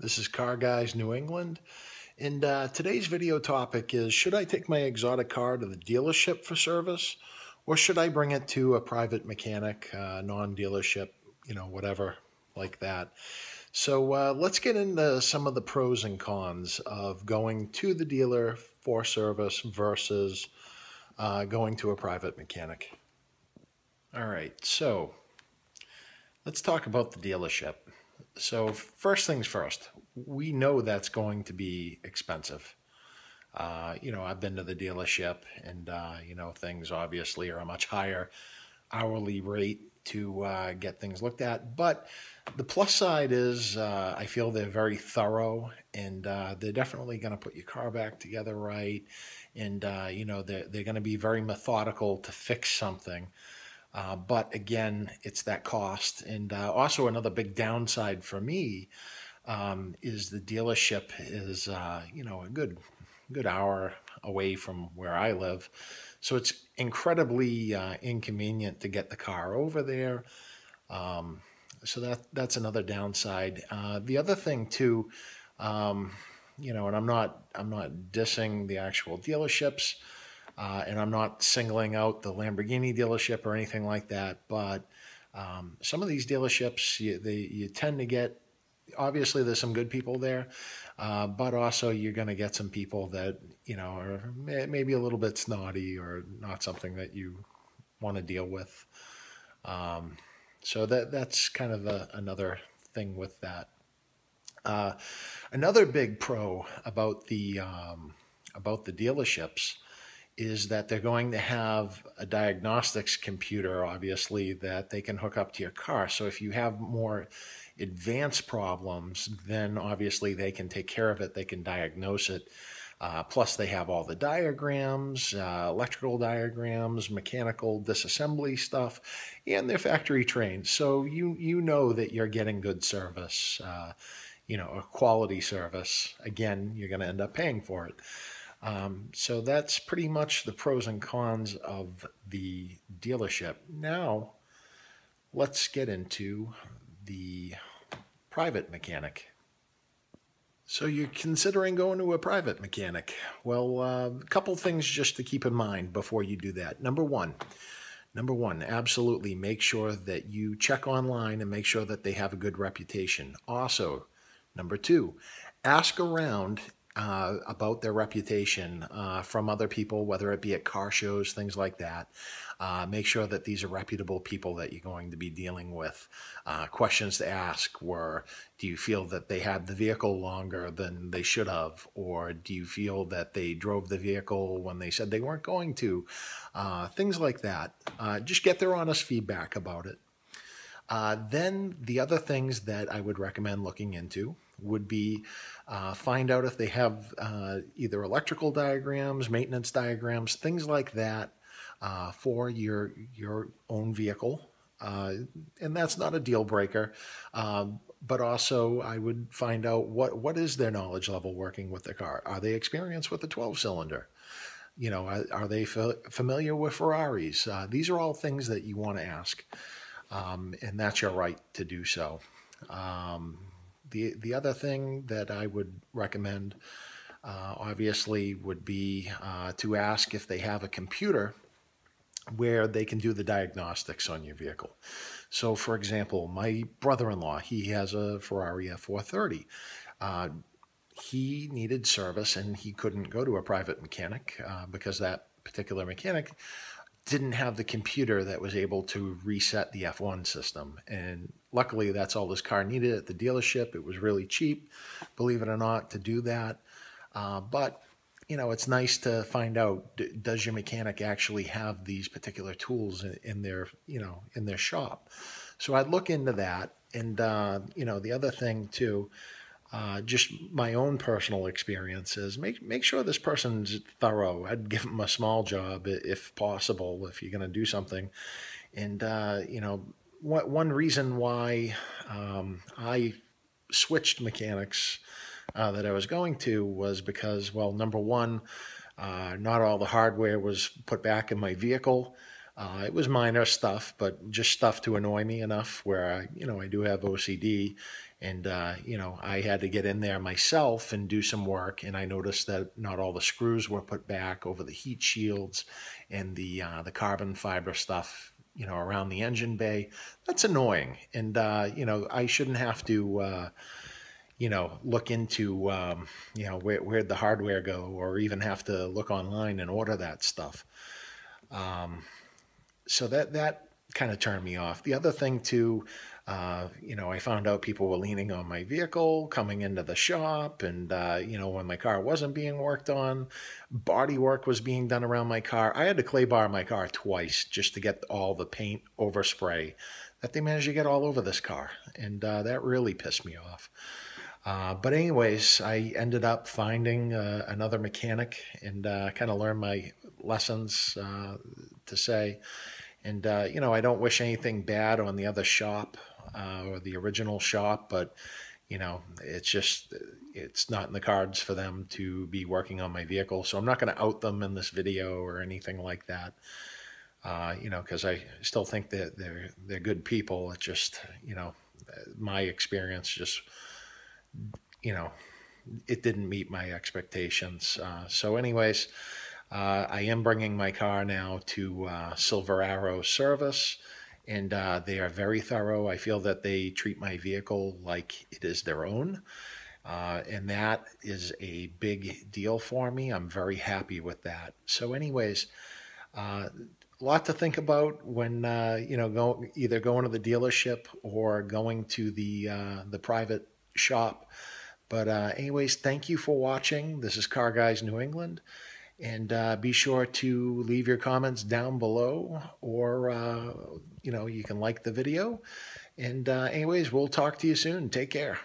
This is Car Guys New England, and today's video topic is: should I take my exotic car to the dealership for service, or should I bring it to a private mechanic, non-dealership, whatever like that? So let's get into some of the pros and cons of going to the dealer for service versus going to a private mechanic. All right, so let's talk about the dealership. So first things first, we know that's going to be expensive. I've been to the dealership, and things obviously are a much higher hourly rate to get things looked at. But the plus side is I feel they're very thorough, and they're definitely going to put your car back together right, and they're going to be very methodical to fix something. But again, it's that cost. And also another big downside for me is the dealership is, a good hour away from where I live. So it's incredibly inconvenient to get the car over there. So that's another downside. The other thing too, and I'm not dissing the actual dealerships. And I'm not singling out the Lamborghini dealership or anything like that, but some of these dealerships, you tend to get, obviously there's some good people there, but also you're going to get some people that, are maybe a little bit snotty or not something that you want to deal with. So that's kind of another thing with that. Another big pro about the dealerships is that they're going to have a diagnostics computer, obviously, that they can hook up to your car. So if you have more advanced problems, then obviously they can take care of it. They can diagnose it. Plus, they have all the diagrams, electrical diagrams, mechanical disassembly stuff, and they're factory trained. So you know that you're getting good service, a quality service. Again, you're going to end up paying for it. So that's pretty much the pros and cons of the dealership. Now, let's get into the private mechanic. So you're considering going to a private mechanic. Well, a couple things just to keep in mind before you do that. Number one, absolutely make sure that you check online and make sure that they have a good reputation. Also, number two, ask around about their reputation from other people, whether it be at car shows, things like that. Make sure that these are reputable people that you're going to be dealing with. Questions to ask were, do you feel that they had the vehicle longer than they should have? Or do you feel that they drove the vehicle when they said they weren't going to? Things like that. Just get their honest feedback about it. Then the other things that I would recommend looking into would be find out if they have either electrical diagrams, maintenance diagrams, things like that for your own vehicle. And that's not a deal breaker. But also I would find out what is their knowledge level working with the car. Are they experienced with the 12-cylinder? Are they familiar with Ferraris? These are all things that you want to ask. And that's your right to do so. The other thing that I would recommend, obviously, would be to ask if they have a computer where they can do the diagnostics on your vehicle. So, for example, my brother-in-law, he has a Ferrari F430. He needed service, and he couldn't go to a private mechanic because that particular mechanic didn't have the computer that was able to reset the F1 system. And luckily, that's all this car needed at the dealership. It was really cheap, believe it or not, to do that. But, it's nice to find out, does your mechanic actually have these particular tools in their, in their shop? So I'd look into that. And, the other thing too, just my own personal experiences, make sure this person's thorough. I'd give them a small job if possible, if you're going to do something. And, one reason why I switched mechanics that I was going to was because, well, number one, not all the hardware was put back in my vehicle. It was minor stuff, but just stuff to annoy me enough where I do have OCD, And, I had to get in there myself and do some work. And I noticed that not all the screws were put back over the heat shields and the carbon fiber stuff, around the engine bay. That's annoying. And, I shouldn't have to, look into, where'd the hardware go, or even have to look online and order that stuff. So that kind of turned me off. The other thing too, I found out people were leaning on my vehicle coming into the shop, and when my car wasn't being worked on, body work was being done around my car. I had to clay bar my car twice just to get all the paint overspray that they managed to get all over this car, and that really pissed me off. But anyways, I ended up finding another mechanic and kind of learned my lessons to say. And, I don't wish anything bad on the other shop or the original shop, but, it's not in the cards for them to be working on my vehicle. So I'm not going to out them in this video or anything like that, because I still think that they're good people. It's just, my experience just, it didn't meet my expectations. So anyways, I am bringing my car now to Silver Arrow Service, and they are very thorough. I feel that they treat my vehicle like it is their own, and that is a big deal for me. I'm very happy with that. So anyways, a lot to think about when, either going to the dealership or going to the private shop. But anyways, thank you for watching. This is Car Guys New England. And be sure to leave your comments down below, or, you can like the video. And anyways, we'll talk to you soon. Take care.